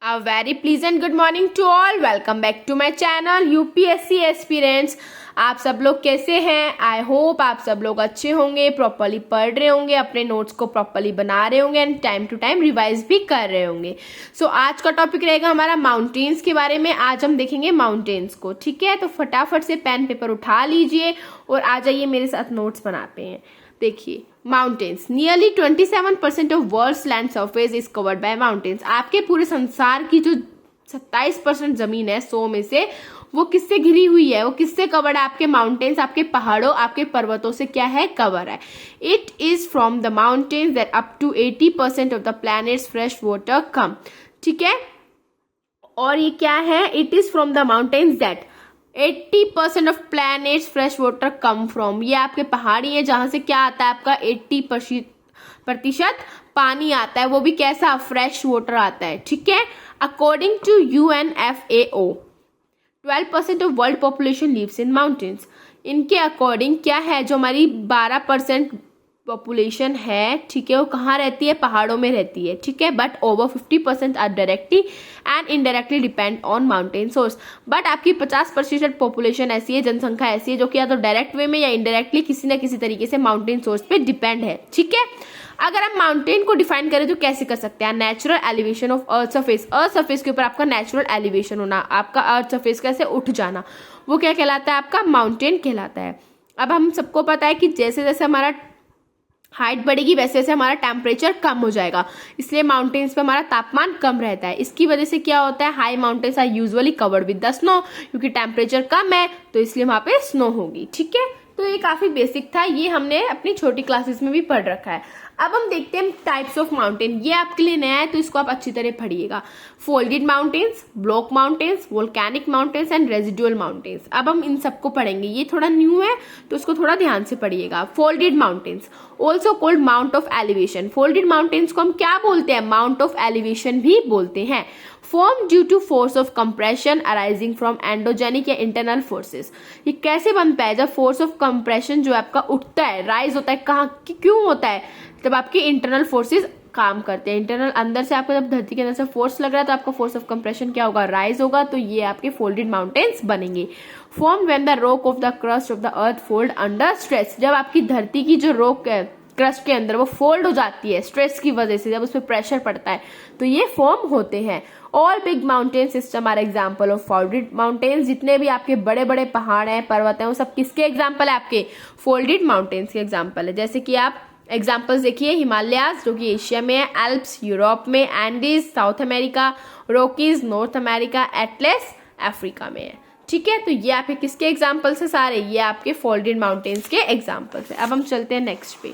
A very pleasant good morning to all. Welcome back to my channel UPSC Aspirants. आप सब लोग कैसे हैं? आई होप आप सब लोग अच्छे होंगे, प्रॉपरली पढ़ रहे होंगे, अपने नोट्स को प्रॉपरली बना रहे होंगे and time to time revise भी कर रहे होंगे. सो आज का टॉपिक रहेगा हमारा माउंटेन्स के बारे में. आज हम देखेंगे माउंटेन्स को. ठीक है, तो फटाफट से पेन पेपर उठा लीजिए और आ जाइए मेरे साथ नोट्स बनाते हैं. देखिए, mountains. Nearly 27% of world's land surface is covered by mountains. आपके पूरे संसार की जो 27% जमीन है 100 में से, वो किससे घिरी हुई है, वो किससे कवर्ड है? आपके माउंटेन्स, आपके पहाड़ों, आपके पर्वतों से क्या है? कवर है. It is from the mountains that up to 80% of the planet's fresh water come. ठीक है, और ये क्या है? It is from the mountains that 80% of planet's fresh water come from. ये आपके पहाड़ी है जहां से क्या आता है? आपका 80% पानी आता है, वो भी कैसा? फ्रेश वाटर आता है. ठीक है, according to UNFAO 12% of world population lives in mountains. इनके अकॉर्डिंग क्या है, जो हमारी 12% पॉपुलेशन है, ठीक है, वो कहाँ रहती है? पहाड़ों में रहती है. ठीक है, but over 50% are directly and indirectly depend on mountain source. But आपकी 50% पॉपुलेशन ऐसी है, जनसंख्या ऐसी है, जो कि या तो डायरेक्ट वे में या इनडायरेक्टली किसी न किसी तरीके से माउंटेन सोर्स पे डिपेंड है. ठीक है, अगर हम माउंटेन को डिफाइन करें तो कैसे कर सकते हैं? Natural elevation of earth surface. Earth surface के ऊपर आपका नेचुरल एलिवेशन होना, आपका अर्थ सरफेस कैसे उठ जाना, वो क्या कहलाता है? आपका माउंटेन कहलाता है. अब हम सबको पता है कि जैसे जैसे हमारा हाइट बढ़ेगी वैसे वैसे हमारा टेम्परेचर कम हो जाएगा, इसलिए माउंटेन्स पे हमारा तापमान कम रहता है. इसकी वजह से क्या होता है? High mountains are usually covered with the snow, क्योंकि टेम्परेचर कम है तो इसलिए वहां पे स्नो होगी. ठीक है, तो ये काफी बेसिक था, ये हमने अपनी छोटी क्लासेस में भी पढ़ रखा है. अब हम देखते हैं टाइप्स ऑफ माउंटेन. ये आपके लिए नया है तो इसको आप अच्छी तरह पढ़िएगा. Folded mountains, block mountains, volcanic mountains and residual mountains. अब हम इन सबको पढ़ेंगे, ये थोड़ा न्यू है तो इसको थोड़ा ध्यान से पढ़िएगा. Folded mountains also called mount of elevation. Folded mountains को हम क्या बोलते हैं? माउंट ऑफ एलिवेशन भी बोलते हैं. Form due to force of compression arising from endogenic या इंटरनल फोर्सेस. ये कैसे बनता है? जब फोर्स ऑफ कंप्रेशन जो आपका उठता है, राइज होता है, कहाँ क्यों होता है? जब आपके इंटरनल फोर्सेस काम करते हैं. इंटरनल अंदर से आपको जब धरती के अंदर से फोर्स लग रहा है तो आपका फोर्स ऑफ कंप्रेशन क्या होगा? राइज होगा. तो ये आपके फोल्डेड माउंटेन्स बनेंगे. Form when the rock of the crust of the earth fold under stress. जब आपकी धरती की जो रॉक है क्रस्ट के अंदर वो फोल्ड हो जाती है स्ट्रेस की वजह से, जब उस पर प्रेशर पड़ता है तो ये फॉर्म होते हैं. All big mountain system are example of folded mountains. जितने भी आपके बड़े बड़े पहाड़ हैं, पर्वत हैं, वो सब किसके एग्जाम्पल है? आपके फोल्डेड माउंटेन्स के एग्जाम्पल है. जैसे कि आप एग्जाम्पल्स देखिए, हिमालयाज जो कि एशिया में है, एल्प्स यूरोप में, Andes south America, Rockies north America, Atlas Africa में है. ठीक है, तो ये आपके किसके एग्जाम्पल्स है? सारे ये आपके फोल्डेड माउंटेन्स के एग्जाम्पल्स है. अब हम चलते हैं नेक्स्ट पे.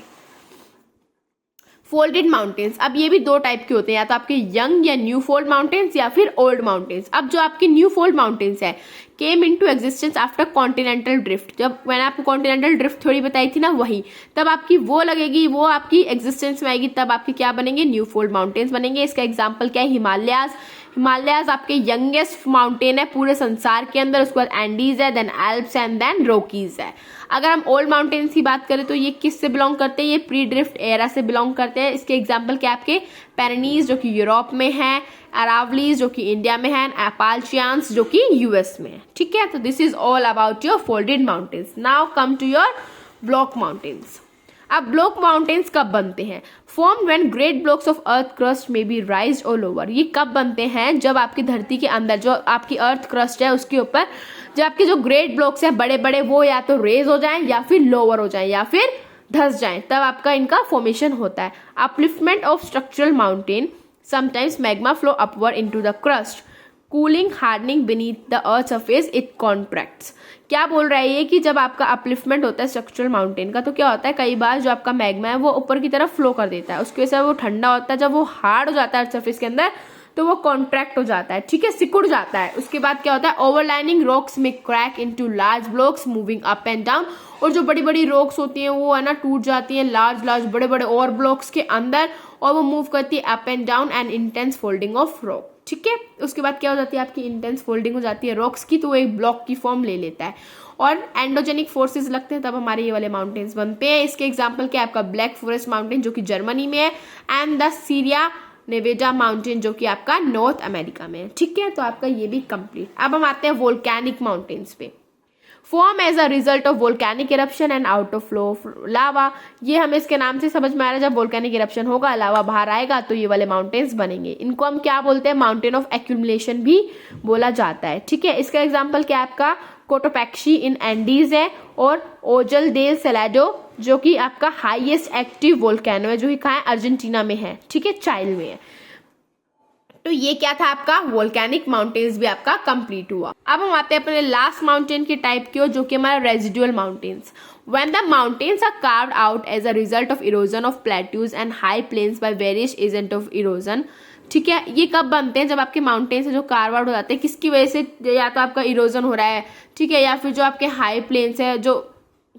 Folded mountains. अब ये भी दो टाइप के होते हैं, या तो आपके यंग या न्यू फोल्ड माउंटेन्स या फिर ओल्ड माउंटेन्स. अब जो आपके न्यू फोल्ड माउंटेन्स है came into existence after continental drift. जब मैंने आपको कॉन्टिनेंटल ड्रिफ्ट थोड़ी बताई थी ना, वही तब आपकी वो लगेगी, वो आपकी एग्जिस्टेंस में आएगी, तब आपके क्या बनेंगे? न्यू फोल्ड माउंटेन्स बनेंगे. इसका एग्जाम्पल क्या है? हिमालयाज. हिमालयाज आपके यंगेस्ट माउंटेन है पूरे संसार के अंदर. उसके बाद एंडीज है, then Alps and then Rockies है. अगर हम ओल्ड माउंटेन्स की बात करें तो ये किससे बिलोंग करते हैं? ये प्री ड्रिफ्ट एरा से बिलोंग करते हैं. इसके एग्जाम्पल क्या आपके? पेरेनीज जो कि यूरोप में है, अरावलीज जो कि इंडिया में है, एपालचियान्स जो कि यूएस में है. ठीक है, तो this is all about your folded mountains. Now come to your block mountains. अब ब्लॉक माउंटेन्स कब बनते हैं? Form when great blocks of earth crust में बी राइज ऑल ओवर. ये कब बनते हैं? जब आपकी धरती के अंदर जो आपकी अर्थ क्रस्ट है उसके ऊपर जब आपके जो ग्रेट ब्लॉक्स है बड़े बड़े, वो या तो रेज हो जाएं या फिर लोअर हो जाएं या फिर धंस जाएं, तब आपका इनका फॉर्मेशन होता है. Upliftment of structural mountain, sometimes magma flow upward into the crust, cooling hardening beneath the earth surface, it contracts. क्या बोल रहा है ये कि जब आपका अपलिफ्टमेंट होता है स्ट्रक्चरल माउंटेन का तो क्या होता है? कई बार जो आपका मैग्मा है वो ऊपर की तरफ फ्लो कर देता है, उसकी वजह से वो ठंडा होता है. जब वो हार्ड हो जाता है अर्थ सरफेस के अंदर तो वो कॉन्ट्रैक्ट हो जाता है. ठीक है, सिकुड़ जाता है. उसके बाद क्या होता है? ओवरलाइनिंग रॉक्स में crack into large blocks moving up and down. और जो बड़ी बड़ी रॉक्स होती हैं वो है ना टूट जाती हैं लार्ज बड़े बड़े और ब्लॉक्स के अंदर, और वो मूव करती है up and down and intense folding of rock. ठीक है, उसके बाद क्या हो जाती है? आपकी इंटेंस फोल्डिंग हो जाती है रॉक्स की, तो वो एक ब्लॉक की फॉर्म ले लेता है और एंडोजेनिक फोर्सेस लगते हैं, तब हमारे ये वाले माउंटेन्स बनते हैं. इसके एग्जाम्पल क्या है? आपका ब्लैक फॉरेस्ट माउंटेन जो कि जर्मनी में है, एंड द सीरिया नेवेडा माउंटेन जो कि आपका नॉर्थ अमेरिका में है। ठीक है, तो आपका ये भी कंप्लीट। अब हम आते हैं वोल्केनिक माउंटेन्स पे। Form as a result of volcanic eruption and out of flow of lava. ये हमें इसके नाम से समझ में आ रहा है, जब वोल्केनिक इरप्शन होगा, लावा बाहर आएगा तो ये वाले माउंटेन्स बनेंगे। इनको हम क्या बोलते हैं, माउंटेन ऑफ एक्यूमुलेशन भी बोला जाता है। ठीक है, इसका एग्जाम्पल क्या है आपका कोटोपैक्सी इन एंडीज है, और ओजल डेल सेलाडो जो कि आपका हाईएस्ट एक्टिव वोल्केनो है, जो कि कहाँ है, अर्जेंटीना में है। ठीक है, चाइल में है। तो ये क्या था आपका वोल्केनिक माउंटेन्स भी आपका कंप्लीट हुआ। अब हम आते हैं अपने लास्ट माउंटेन के टाइप की ओर, जो कि हमारा residual mountains. When the mountains are carved out as a result of erosion of plateaus and high plains by various agent of erosion। ठीक है, ये कब बनते हैं, जब आपके माउंटेन्स जो कार्व आउट हो जाते हैं, किसकी वजह से, या तो आपका इरोजन हो रहा है, ठीक है, या फिर जो आपके हाई प्लेन्स है, जो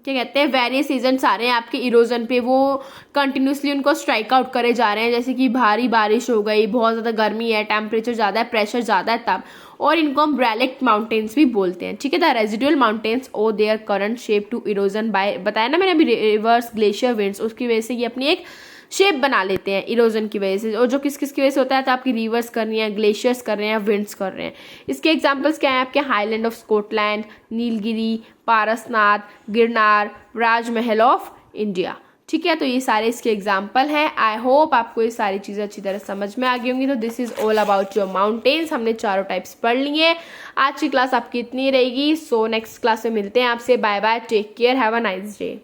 क्या कहते हैं वेरियस एजेंट्स आ रहे हैं आपके इरोजन पे, वो कंटिन्यूसली उनको स्ट्राइक आउट करे जा रहे हैं, जैसे कि भारी बारिश हो गई, बहुत ज़्यादा गर्मी है, टेम्परेचर ज़्यादा है, प्रेशर ज़्यादा है तब, और इनको हम ब्रैलेक्ट माउंटेन्स भी बोलते हैं। ठीक है, the residual mountains owe their current shape to erosion by, बताया ना मैंने अभी, रिवर्स ग्लेशियर विंड्स, उसकी वजह से ये अपनी एक शेप बना लेते हैं इरोजन की वजह से। और जो किस किस की वजह से होता है, तो आपकी रिवर्स कर रही है, ग्लेशियर्स कर रहे हैं, विंड्स कर रहे हैं। इसके एग्जांपल्स क्या हैं आपके, highland of Scotland, Nilgiri, Parasnath, Girnar, Rajmahal of India. ठीक है, तो ये सारे इसके एग्जाम्पल हैं। आई होप आपको ये सारी चीज़ें अच्छी तरह समझ में आ गई होंगी। तो this is all about your mountains. हमने चारों टाइप्स पढ़ लिए। आज की क्लास आपकी इतनी रहेगी। सो नेक्स्ट क्लास में मिलते हैं आपसे। Bye bye, take care, have a nice day.